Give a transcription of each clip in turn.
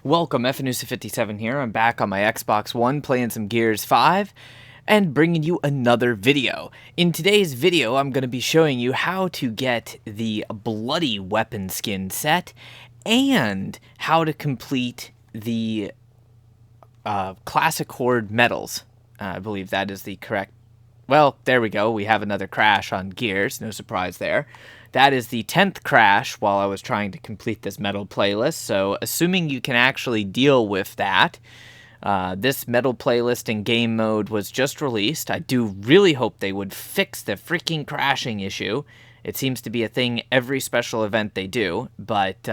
Welcome, FNUSA57 here. I'm back on my Xbox One playing some Gears 5 and bringing you another video. In today's video, I'm going to be showing you how to get the Bloody Weapon Skin set and how to complete the Classic Horde Medals. I believe that is the correct... Well, there we go. We have another crash on Gears. No surprise there. That is the 10th crash while I was trying to complete this medal playlist, so assuming you can actually deal with that, this medal playlist in game mode was just released. I do really hope they would fix the freaking crashing issue. It seems to be a thing every special event they do, but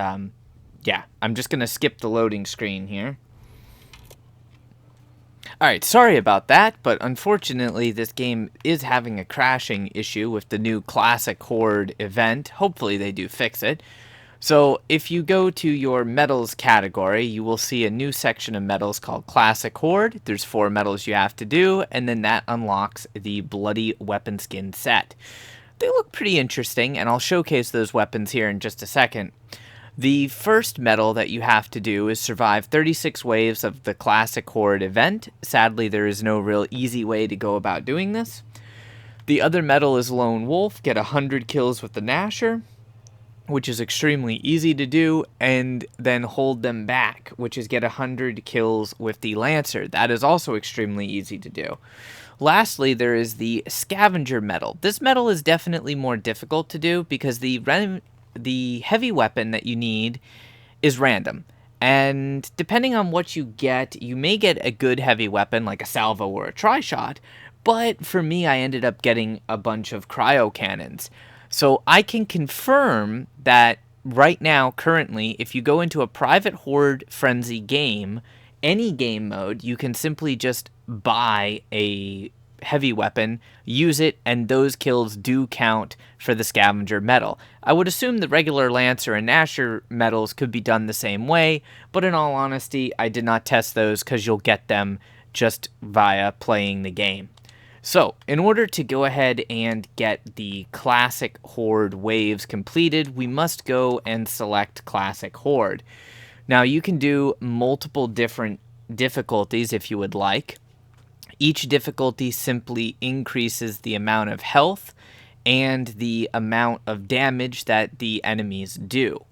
yeah, I'm just going to skip the loading screen here. Alright, sorry about that, but unfortunately this game is having a crashing issue with the new Classic Horde event. Hopefully they do fix it. So if you go to your medals category, you will see a new section of medals called Classic Horde. There's 4 medals you have to do, and then that unlocks the Bloody Weapon Skin set. They look pretty interesting, and I'll showcase those weapons here in just a second. The first medal that you have to do is survive 36 waves of the Classic Horde event. Sadly, there is no real easy way to go about doing this. The other medal is Lone Wolf, get 100 kills with the Gnasher, which is extremely easy to do, and then hold them back, which is get 100 kills with the Lancer. That is also extremely easy to do. Lastly, there is the Scavenger medal. This medal is definitely more difficult to do because the heavy weapon that you need is random, and depending on what you get, you may get a good heavy weapon like a salvo or a tri-shot, but for me I ended up getting a bunch of cryo cannons. So I can confirm that right now, currently, if you go into a private Horde Frenzy game, any game mode, you can simply just buy a heavy weapon, use it, and those kills do count for the Scavenger medal. I would assume the regular Lancer and Gnasher medals could be done the same way, but in all honesty, I did not test those because you'll get them just via playing the game. So, in order to go ahead and get the Classic Horde waves completed, we must go and select Classic Horde. Now, you can do multiple different difficulties if you would like. Each difficulty simply increases the amount of health and the amount of damage that the enemies do.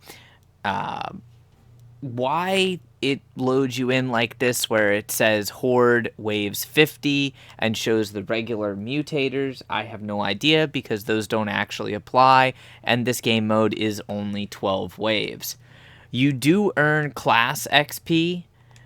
Why it loads you in like this where it says Horde waves 50 and shows the regular mutators, I have no idea because those don't actually apply, and this game mode is only 12 waves. You do earn class XP,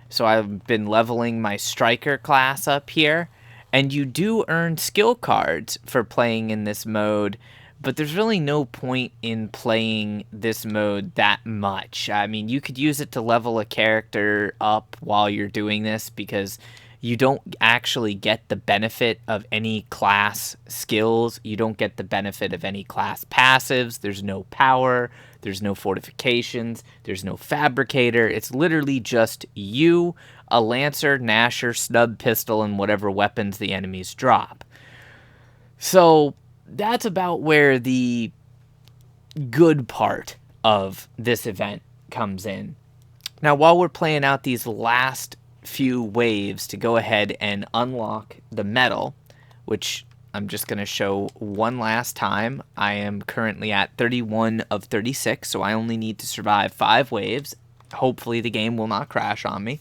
so I've been leveling my Striker class up here, and you do earn skill cards for playing in this mode, but there's really no point in playing this mode that much. I mean, you could use it to level a character up while you're doing this because you don't actually get the benefit of any class skills. You don't get the benefit of any class passives. There's no power. There's no fortifications. There's no fabricator. It's literally just you, a Lancer, Gnasher, snub pistol, and whatever weapons the enemies drop. So that's about where the good part of this event comes in. Now, while we're playing out these last few waves to go ahead and unlock the medal, which I'm just going to show one last time. I am currently at 31 of 36, so I only need to survive 5 waves. Hopefully the game will not crash on me.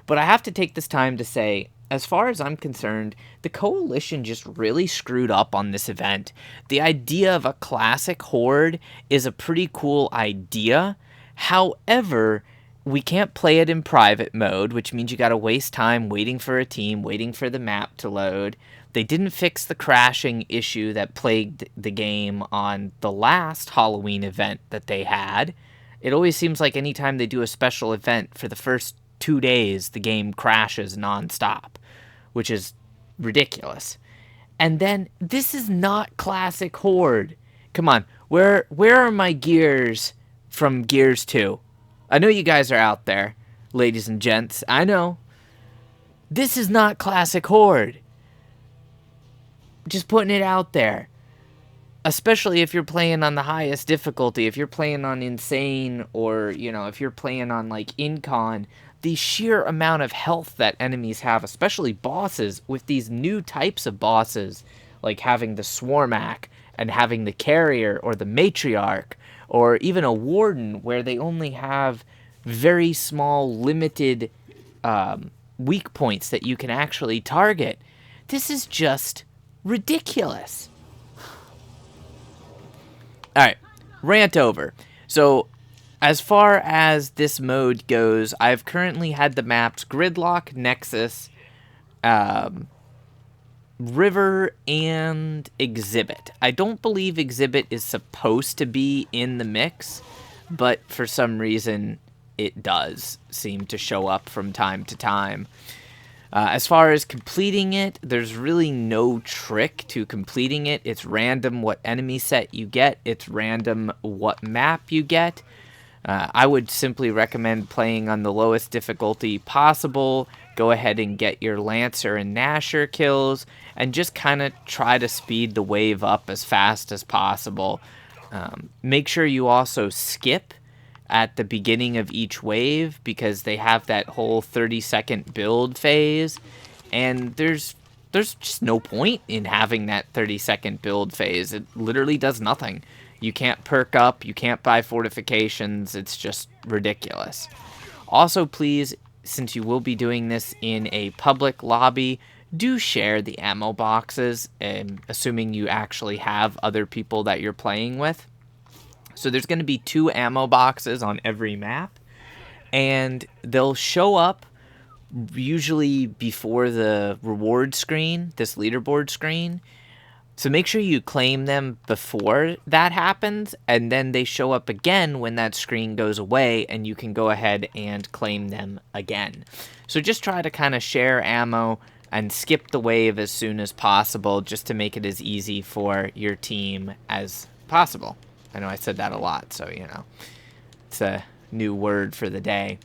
But I have to take this time to say, as far as I'm concerned, the Coalition just really screwed up on this event. The idea of a Classic Horde is a pretty cool idea. However, we can't play it in private mode, which means you gotta waste time waiting for a team, waiting for the map to load. They didn't fix the crashing issue that plagued the game on the last Halloween event that they had. It always seems like anytime they do a special event, for the first 2 days, the game crashes nonstop, which is ridiculous. And then, this is not Classic Horde. Come on, where are my gears from Gears 2? I know you guys are out there, ladies and gents. I know. This is not Classic Horde. Just putting it out there. especially if you're playing on the highest difficulty, if you're playing on insane, or, if you're playing on like incon, the sheer amount of health that enemies have, especially bosses, with these new types of bosses, like having the Swarmak and having the Carrier or the Matriarch, or even a Warden where they only have very small, limited weak points that you can actually target. This is just ridiculous. All right, rant over. So, as far as this mode goes, I've currently had the maps Gridlock, Nexus, River, and Exhibit. I don't believe Exhibit is supposed to be in the mix, but for some reason it does seem to show up from time to time. As far as completing it, there's really no trick to completing it. It's random what enemy set you get. It's random what map you get. I would simply recommend playing on the lowest difficulty possible. Go ahead and get your Lancer and Nasher kills, and just kind of try to speed the wave up as fast as possible. Make sure you also skip at the beginning of each wave, because they have that whole 30-second build phase, and there's just no point in having that 30-second build phase. It literally does nothing. You can't perk up, you can't buy fortifications, it's just ridiculous. Also, please, since you will be doing this in a public lobby, do share the ammo boxes, assuming you actually have other people that you're playing with. So there's going to be 2 ammo boxes on every map, and they'll show up usually before the reward screen, this leaderboard screen. So make sure you claim them before that happens, and then they show up again when that screen goes away, and you can go ahead and claim them again. So just try to kind of share ammo and skip the wave as soon as possible, just to make it as easy for your team as possible. I know I said that a lot, so, it's a new word for the day.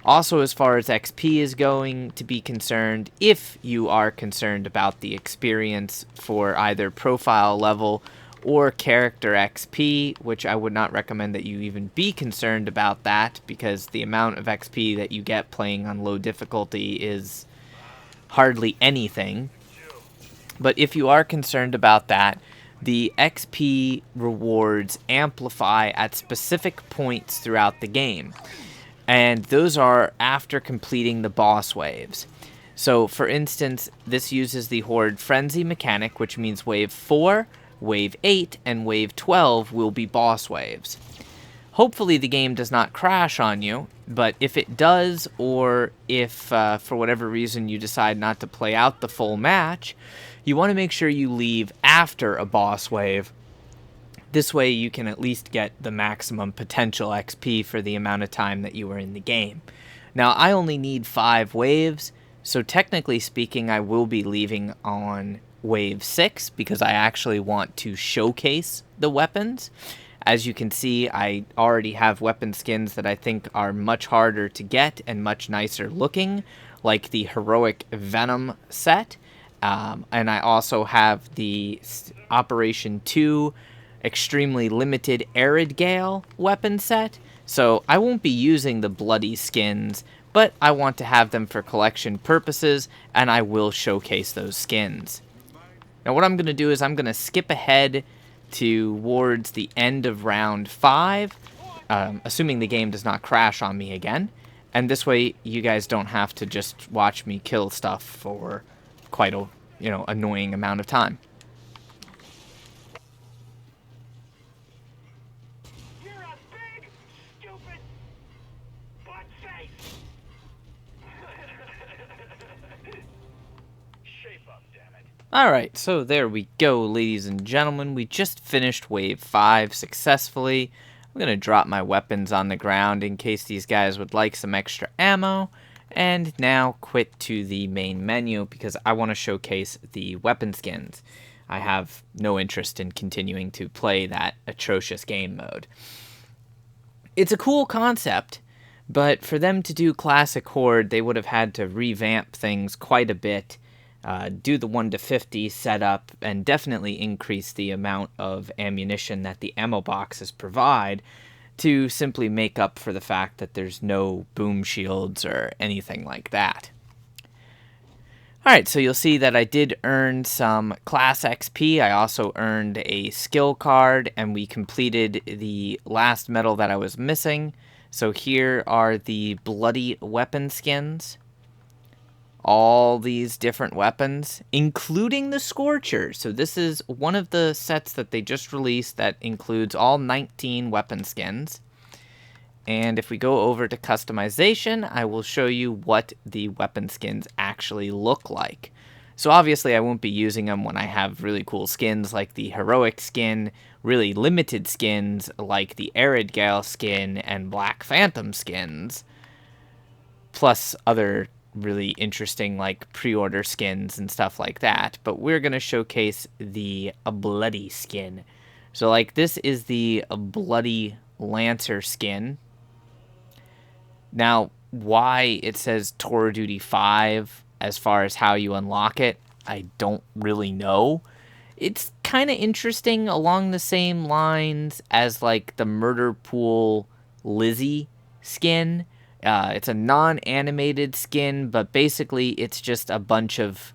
Also, as far as XP is going to be concerned, if you are concerned about the experience for either profile level or character XP, which I would not recommend that you even be concerned about that, because the amount of XP that you get playing on low difficulty is hardly anything. But if you are concerned about that, the XP rewards amplify at specific points throughout the game, and those are after completing the boss waves. So, for instance, this uses the Horde Frenzy mechanic, which means Wave 4, Wave 8, and Wave 12 will be boss waves. Hopefully the game does not crash on you, but if it does, or if for whatever reason you decide not to play out the full match, you want to make sure you leave after a boss wave. This way you can at least get the maximum potential XP for the amount of time that you were in the game. Now, I only need 5 waves, so technically speaking, I will be leaving on Wave 6, because I actually want to showcase the weapons. As you can see, I already have weapon skins that I think are much harder to get and much nicer looking, like the Heroic Venom set. And I also have the Operation 2 extremely limited Arid Gale weapon set. So I won't be using the bloody skins, but I want to have them for collection purposes, and I will showcase those skins. Now what I'm going to do is I'm going to skip ahead towards the end of round 5, assuming the game does not crash on me again. And this way you guys don't have to just watch me kill stuff for quite a annoying amount of time. You're a big, stupid butt face. Shape up, damn it. Alright, so there we go, ladies and gentlemen. We just finished Wave 5 successfully. I'm going to drop my weapons on the ground in case these guys would like some extra ammo. And now quit to the main menu, because I want to showcase the weapon skins. I have no interest in continuing to play that atrocious game mode. It's a cool concept, but for them to do Classic Horde, they would have had to revamp things quite a bit. do the 1 to 50 setup and definitely increase the amount of ammunition that the ammo boxes provide to simply make up for the fact that there's no boom shields or anything like that. Alright, so you'll see that I did earn some class XP. I also earned a skill card, and we completed the last medal that I was missing. So here are the bloody weapon skins. All these different weapons, including the Scorcher. So this is one of the sets that they just released that includes all 19 weapon skins. And if we go over to customization, I will show you what the weapon skins actually look like. So obviously I won't be using them when I have really cool skins like the Heroic skin, really limited skins like the Arid Gale skin and Black Phantom skins, plus other really interesting like pre-order skins and stuff like that. But we're going to showcase the Bloody skin. So like this is the Bloody Lancer skin. Now, why it says Tour Duty 5 as far as how you unlock it, I don't really know. It's kind of interesting along the same lines as like the Murder Pool Lizzie skin. It's a non-animated skin, but basically it's just a bunch of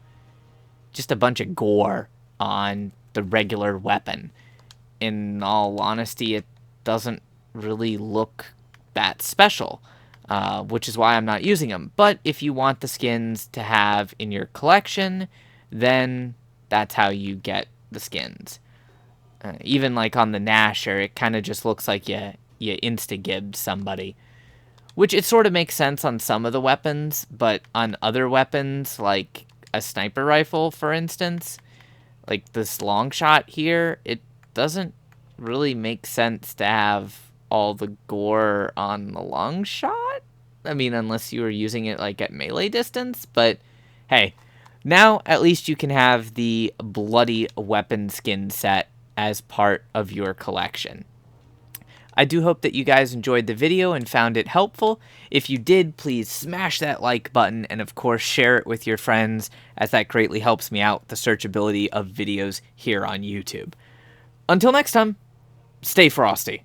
gore on the regular weapon. In all honesty, it doesn't really look that special. Which is why I'm not using them. But if you want the skins to have in your collection, then that's how you get the skins. Even like on the Nasher, it kind of just looks like you insta-gibbed somebody. Which it sort of makes sense on some of the weapons, but on other weapons, like a sniper rifle, for instance, like this long shot here, it doesn't really make sense to have all the gore on the long shot. I mean, unless you were using it like at melee distance, but hey, now at least you can have the bloody weapon skin set as part of your collection. I do hope that you guys enjoyed the video and found it helpful. If you did, please smash that like button and of course share it with your friends, as that greatly helps me out with the searchability of videos here on YouTube. Until next time, stay frosty.